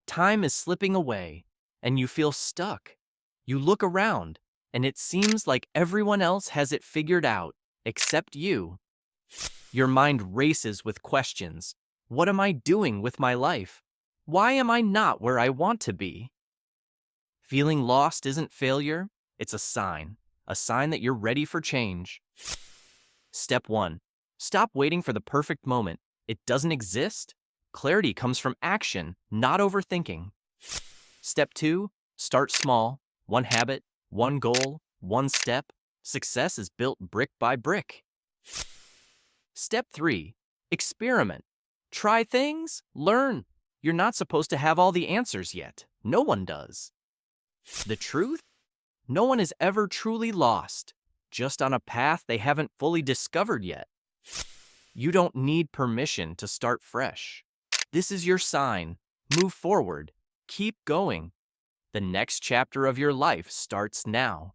Time is slipping away, and you feel stuck. You look around, and it seems like everyone else has it figured out, except you. Your mind races with questions. What am I doing with my life? Why am I not where I want to be? Feeling lost isn't failure, it's a sign that you're ready for change. Step 1. Stop waiting for the perfect moment. It doesn't exist. Clarity comes from action, not overthinking. Step 2. Start small. One habit, one goal, one step. Success is built brick by brick. Step 3. Experiment. Try things, learn. You're not supposed to have all the answers yet. No one does. The truth? No one is ever truly lost, just on a path they haven't fully discovered yet. You don't need permission to start fresh. This is your sign. Move forward. Keep going. The next chapter of your life starts now.